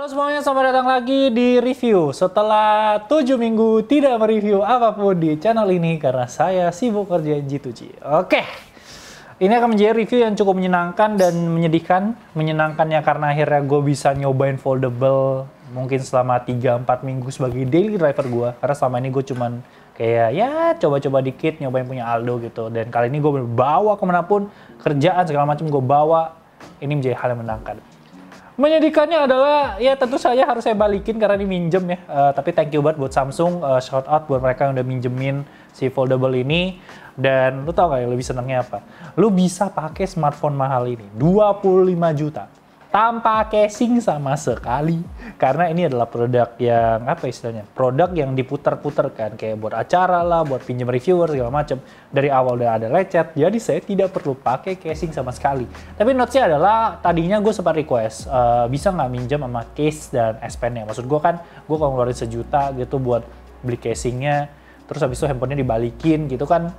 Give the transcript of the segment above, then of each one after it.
Semuanya, selamat datang lagi di review. Setelah 7 minggu tidak mereview apapun di channel ini karena saya sibuk kerjain G2G. Oke, ini akan menjadi review yang cukup menyenangkan dan menyedihkan. Menyenangkannya karena akhirnya gue bisa nyobain foldable mungkin selama 3-4 minggu sebagai daily driver gue. Karena selama ini gue cuman kayak ya coba-coba dikit nyobain punya Aldo gitu. Dan kali ini gue bawa kemanapun, kerjaan segala macam gue bawa. Ini menjadi hal yang menyenangkan. Menyedihkannya adalah, ya tentu saja harus saya balikin karena ini minjem ya. Tapi thank you banget buat Samsung, shout out buat mereka yang udah minjemin si foldable ini. Dan lu tau gak ya lebih senangnya apa? Lu bisa pakai smartphone mahal ini, 25 juta. Tanpa casing sama sekali. Karena ini adalah produk yang, apa istilahnya? Produk yang diputar-putar kan, kayak buat acara lah, buat pinjam reviewer segala macam. Dari awal udah ada lecet, jadi saya tidak perlu pakai casing sama sekali. Tapi notes-nya adalah, tadinya gue sempat request, bisa nggak minjem sama case dan S Pen-nya. Maksud gue kan, gue kalau ngeluarin sejuta gitu buat beli casingnya, terus habis itu handphonenya dibalikin gitu kan,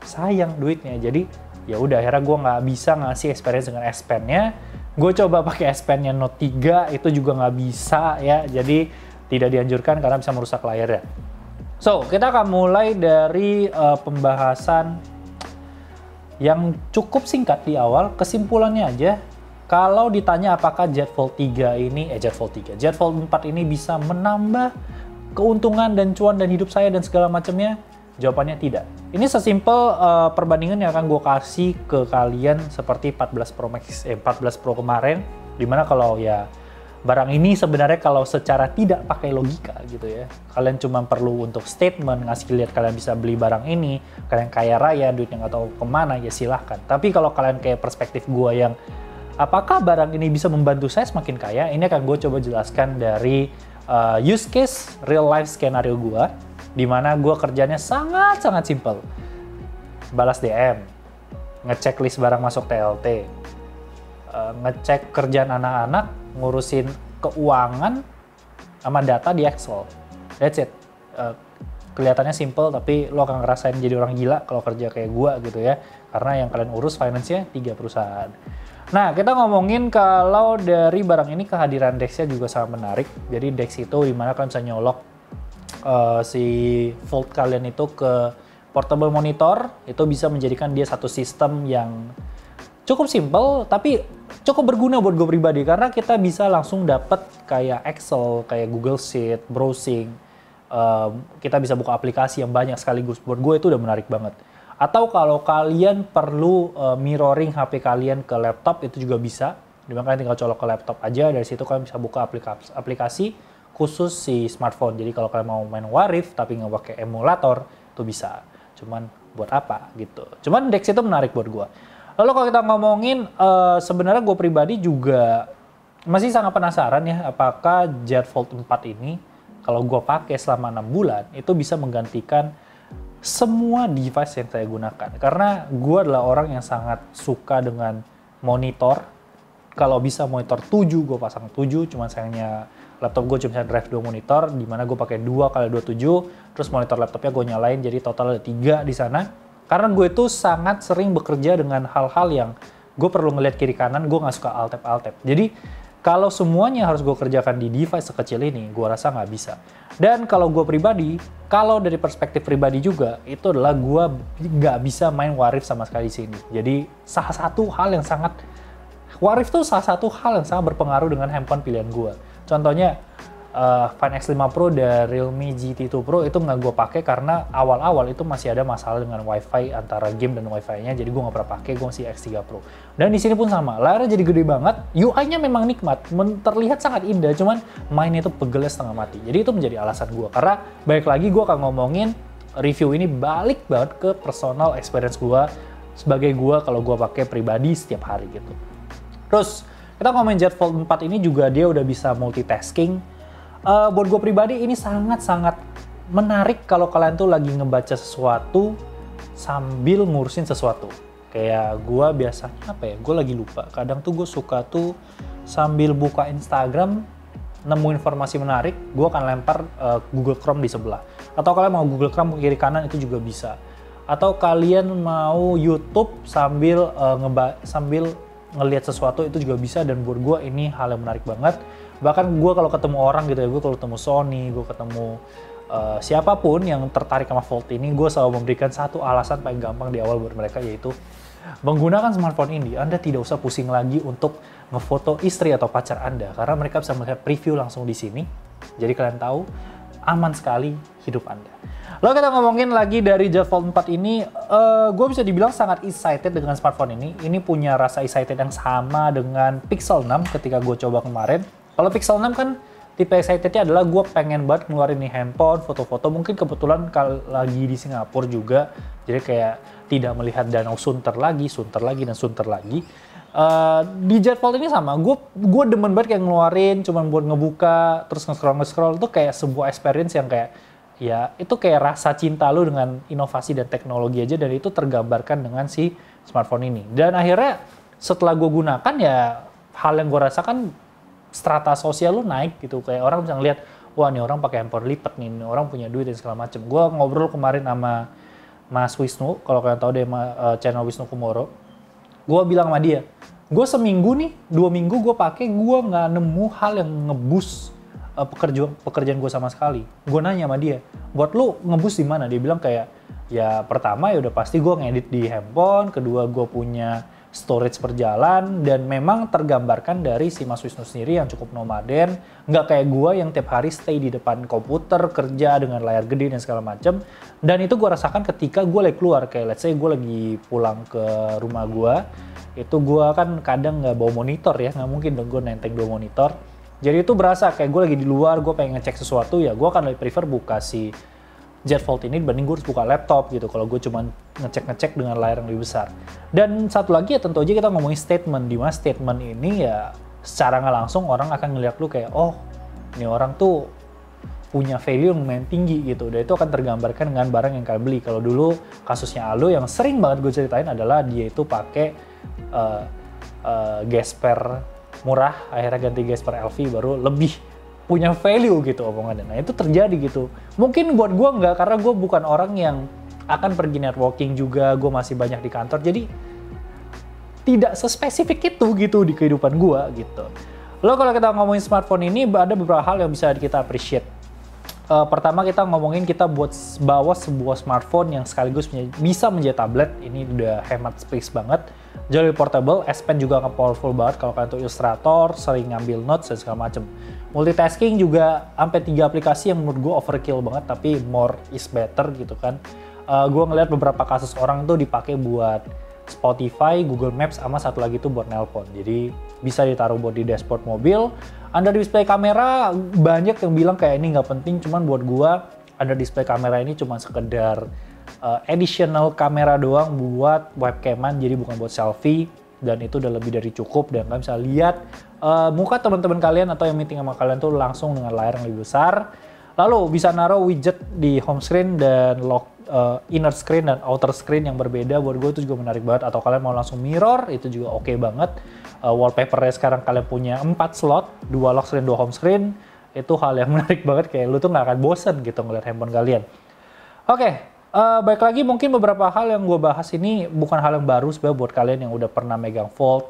sayang duitnya. Jadi ya udah akhirnya gue nggak bisa ngasih experience dengan S Pen-nya. Gue coba pakai S Pen-nya Note 3, itu juga nggak bisa ya, jadi tidak dianjurkan karena bisa merusak layarnya. So, kita akan mulai dari pembahasan yang cukup singkat di awal. Kesimpulannya aja, kalau ditanya apakah Z Fold 3 ini, Z Fold 4 ini bisa menambah keuntungan dan cuan dan hidup saya dan segala macamnya, jawabannya tidak. Ini sesimpel perbandingan yang akan gue kasih ke kalian seperti 14 Pro kemarin, dimana kalau ya barang ini sebenarnya kalau secara tidak pakai logika gitu ya, kalian cuma perlu untuk statement, ngasih lihat kalian bisa beli barang ini, kalian kaya raya, duitnya nggak tahu kemana, ya silahkan. Tapi kalau kalian kayak perspektif gue yang apakah barang ini bisa membantu saya semakin kaya, ini akan gue coba jelaskan dari use case real life skenario gue, dimana gue kerjanya sangat-sangat simple. Balas DM, ngecek list barang masuk TLT, ngecek kerjaan anak-anak, ngurusin keuangan sama data di Excel. That's it. Kelihatannya simple, tapi lo akan ngerasain jadi orang gila kalau kerja kayak gue gitu ya. Karena yang kalian urus finance-nya 3 perusahaan. Nah, kita ngomongin kalau dari barang ini kehadiran DeX-nya juga sangat menarik. Jadi DeX itu dimana kalian bisa nyolok si Fold kalian itu ke portable monitor, itu bisa menjadikan dia satu sistem yang cukup simple tapi cukup berguna buat gue pribadi karena kita bisa langsung dapat kayak Excel, kayak Google Sheet, browsing, kita bisa buka aplikasi yang banyak sekaligus. Buat gue itu udah menarik banget. Atau kalau kalian perlu mirroring HP kalian ke laptop, itu juga bisa. Dimana kalian tinggal colok ke laptop aja, dari situ kalian bisa buka aplikasi khusus si smartphone. Jadi kalau kalian mau main Warif tapi nggak pakai emulator, itu bisa. Cuman buat apa gitu. Cuman DeX itu menarik buat gue. Lalu kalau kita ngomongin, sebenarnya gue pribadi juga masih sangat penasaran ya, apakah Z Fold 4 ini kalau gue pakai selama 6 bulan, itu bisa menggantikan semua device yang saya gunakan. Karena gue adalah orang yang sangat suka dengan monitor. Kalau bisa monitor 7, gue pasang 7, cuman sayangnya laptop gue cuma bisa drive 2 monitor, dimana gue pakai 2x27, terus monitor laptopnya gue nyalain, jadi total ada 3 di sana. Karena gue itu sangat sering bekerja dengan hal-hal yang gue perlu ngeliat kiri kanan, gue nggak suka alt-tab. Jadi kalau semuanya harus gue kerjakan di device sekecil ini, gue rasa nggak bisa. Dan kalau gue pribadi, kalau dari perspektif pribadi juga, itu adalah gue nggak bisa main Warif sama sekali di sini. Jadi salah satu hal yang sangat, Warif tuh salah satu hal yang sangat berpengaruh dengan handphone pilihan gue. Contohnya, Find X5 Pro dari Realme GT2 Pro itu nggak gue pakai karena awal-awal itu masih ada masalah dengan WiFi antara game dan WiFi-nya, jadi gue nggak pernah pakai, gue masih X3 Pro. Dan di sini pun sama, layarnya jadi gede banget, UI-nya memang nikmat, terlihat sangat indah, cuman mainnya itu pegelnya setengah mati. Jadi itu menjadi alasan gue, karena balik lagi gue akan ngomongin review ini balik banget ke personal experience gue sebagai gue kalau gue pakai pribadi setiap hari gitu. Terus kita ngomongin Z Fold 4 ini juga dia udah bisa multitasking. Buat gue pribadi ini sangat-sangat menarik kalau kalian tuh lagi ngebaca sesuatu sambil ngurusin sesuatu. Kayak gue biasanya apa ya, gue lagi lupa. Kadang tuh gue suka tuh sambil buka Instagram, nemu informasi menarik, gue akan lempar Google Chrome di sebelah. Atau kalian mau Google Chrome ke kiri kanan itu juga bisa. Atau kalian mau YouTube sambil ngelihat sesuatu itu juga bisa, dan buat gue ini hal yang menarik banget. Bahkan gue kalau ketemu orang gitu ya, gue kalau ketemu Sony, gue ketemu siapapun yang tertarik sama Fold ini, gue selalu memberikan satu alasan paling gampang di awal buat mereka, yaitu menggunakan smartphone ini, Anda tidak usah pusing lagi untuk ngefoto istri atau pacar Anda, karena mereka bisa melihat preview langsung di sini. Jadi kalian tahu, aman sekali hidup Anda. Lalu kita ngomongin lagi dari Z Fold 4 ini, gue bisa dibilang sangat excited dengan smartphone ini. Ini punya rasa excited yang sama dengan Pixel 6 ketika gue coba kemarin. Kalau Pixel 6 kan tipe excitednya adalah gue pengen banget ngeluarin nih handphone, foto-foto. Mungkin kebetulan kalau lagi di Singapura juga, jadi kayak tidak melihat danau Sunter lagi, dan Sunter lagi. Di Z Fold ini sama, gue demen banget kayak ngeluarin, cuman buat ngebuka, terus nge-scroll itu kayak sebuah experience yang kayak, ya itu kayak rasa cinta lu dengan inovasi dan teknologi aja, dan itu tergambarkan dengan si smartphone ini. Dan akhirnya setelah gue gunakan ya, hal yang gue rasakan, strata sosial lu naik gitu, kayak orang bisa ngeliat, wah nih orang pakai handphone lipat nih orang punya duit dan segala macem. Gue ngobrol kemarin sama Mas Wisnu, kalau kalian tahu dia channel Wisnu Kumoro, gue bilang sama dia, gue seminggu nih, 2 minggu gue pakai, gue nggak nemu hal yang ngebus pekerjaan gue sama sekali. Gue nanya sama dia, buat lu ngebus di mana? Dia bilang kayak, ya pertama ya udah pasti gue ngedit di handphone, kedua gue punya storage berjalan, dan memang tergambarkan dari si Mas Wisnu sendiri yang cukup nomaden, nggak kayak gue yang tiap hari stay di depan komputer, kerja dengan layar gede dan segala macem. Dan itu gue rasakan ketika gue lagi keluar, kayak let's say gue lagi pulang ke rumah gue, itu gue kan kadang nggak bawa monitor ya, nggak mungkin dong gue nenteng 2 monitor. Jadi itu berasa kayak gue lagi di luar, gue pengen ngecek sesuatu, ya gue akan lebih prefer buka si Z Fold ini dibanding gue harus buka laptop gitu, kalau gue cuma ngecek-ngecek dengan layar yang lebih besar. Dan satu lagi ya tentu aja kita ngomongin statement, di mana statement ini ya secara nggak langsung orang akan ngeliat lu kayak, oh ini orang tuh punya value yang lumayan tinggi gitu, dan itu akan tergambarkan dengan barang yang kalian beli. Kalau dulu kasusnya Aldo yang sering banget gue ceritain adalah dia itu pakai Gesper murah, akhirnya ganti Gesper LV baru lebih punya value gitu omongannya. Nah itu terjadi gitu. Mungkin buat gue enggak, karena gue bukan orang yang akan pergi networking juga, gue masih banyak di kantor, jadi tidak sespesifik itu gitu di kehidupan gue gitu. Lalu kalau kita ngomongin smartphone ini, ada beberapa hal yang bisa kita appreciate. Pertama kita ngomongin kita bawa sebuah smartphone yang sekaligus bisa menjadi tablet. Ini udah hemat space banget, jauh lebih portable, S Pen juga powerful banget kalau kalian tuh ilustrator, sering ngambil notes dan segala macem. Multitasking juga sampai 3 aplikasi yang menurut gue overkill banget, tapi more is better gitu kan. Gue ngeliat beberapa kasus orang tuh dipakai buat Spotify, Google Maps, sama satu lagi tuh buat nelpon. Jadi bisa ditaruh buat di dashboard mobil. Under display kamera banyak yang bilang kayak ini nggak penting, cuman buat gue under display kamera ini cuma sekedar additional kamera doang buat webcaman, jadi bukan buat selfie, dan itu udah lebih dari cukup, dan kalian bisa lihat muka teman-teman kalian atau yang meeting sama kalian tuh langsung dengan layar yang lebih besar. Lalu bisa naruh widget di home screen dan inner screen dan outer screen yang berbeda. Buat gue itu juga menarik banget. Atau kalian mau langsung mirror, itu juga oke banget. Wallpapernya sekarang kalian punya 4 slot, 2 lock screen, 2 home screen. Itu hal yang menarik banget, kayak lu tuh nggak akan bosen gitu ngeliat handphone kalian. Oke, baik lagi mungkin beberapa hal yang gue bahas ini bukan hal yang baru sebenarnya buat kalian yang udah pernah megang Fold.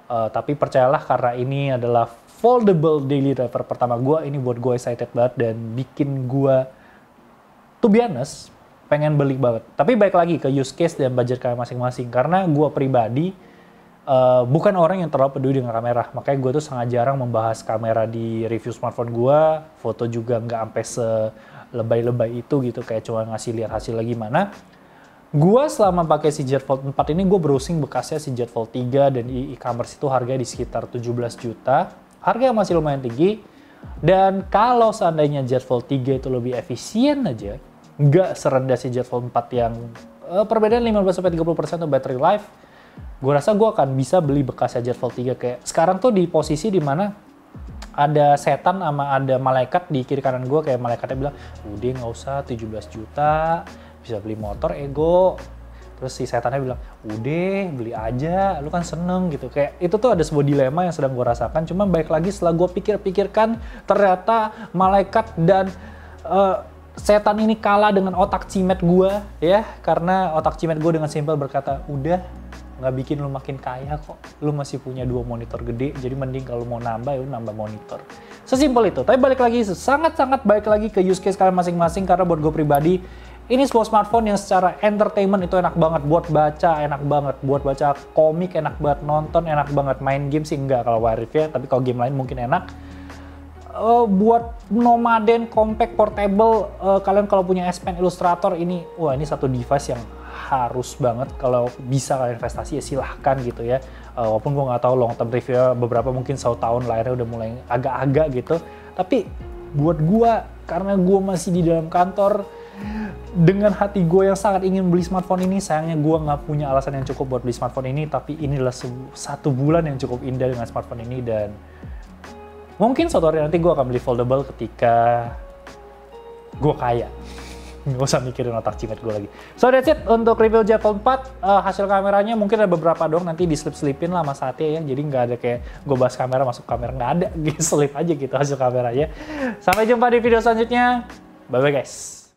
Tapi percayalah, karena ini adalah foldable daily driver pertama gue, ini buat gue excited banget dan bikin gue, to be honest, pengen beli banget. Tapi baik lagi ke use case dan budget kalian masing-masing, karena gue pribadi bukan orang yang terlalu peduli dengan kamera, makanya gue tuh sangat jarang membahas kamera di review smartphone gue. Foto juga nggak sampai selebay-lebay itu gitu, kayak cuma ngasih lihat hasilnya gimana. Gua selama pakai si Z Fold 4 ini, gue browsing bekasnya si Z Fold 3 dan di e-commerce itu harganya di sekitar 17 juta. Harga yang masih lumayan tinggi. Dan kalau seandainya Z Fold 3 itu lebih efisien aja, nggak serendah si Z Fold 4 yang perbedaan 15-30% untuk battery life, gue rasa gue akan bisa beli bekasnya Z Fold 3. Kayak sekarang tuh di posisi dimana ada setan sama ada malaikat di kiri kanan gue, kayak malaikatnya bilang, udah nggak usah 17 juta, bisa beli motor ego. Terus si setannya bilang, udah beli aja, lu kan seneng gitu. Kayak itu tuh ada sebuah dilema yang sedang gue rasakan. Cuma baik lagi setelah gue pikir-pikirkan, ternyata malaikat dan setan ini kalah dengan otak cimet gue ya. Karena otak cimet gue dengan simpel berkata, udah nggak bikin lu makin kaya kok. Lu masih punya 2 monitor gede, jadi mending kalau mau nambah ya lu nambah monitor. Sesimpel itu. Tapi balik lagi, sangat-sangat baik lagi ke use case kalian masing-masing, karena buat gue pribadi, ini sebuah smartphone yang secara entertainment itu enak banget, buat baca enak banget, buat baca komik enak banget, nonton enak banget, main game sih enggak kalau Wiref ya, tapi kalau game lain mungkin enak. Buat nomaden, compact, portable, kalian kalau punya S Pen, Illustrator ini, wah ini satu device yang harus banget. Kalau bisa kalian investasi ya silahkan gitu ya. Walaupun gue nggak tahu long term review beberapa, mungkin 1 tahun layarnya udah mulai agak-agak gitu. Tapi buat gue, karena gue masih di dalam kantor, dengan hati gue yang sangat ingin beli smartphone ini, sayangnya gue nggak punya alasan yang cukup buat beli smartphone ini. Tapi ini adalah 1 bulan yang cukup indah dengan smartphone ini, dan mungkin suatu hari nanti gue akan beli foldable ketika gue kaya. Nggak usah mikirin otak cimet gue lagi. So that's it untuk review Z Fold 4. Hasil kameranya mungkin ada beberapa dong, nanti diselip-selipin lah mas Satya ya. Jadi nggak ada kayak gue bahas kamera masuk kamera, nggak ada. Selip aja gitu hasil kameranya. Sampai jumpa di video selanjutnya. Bye-bye guys.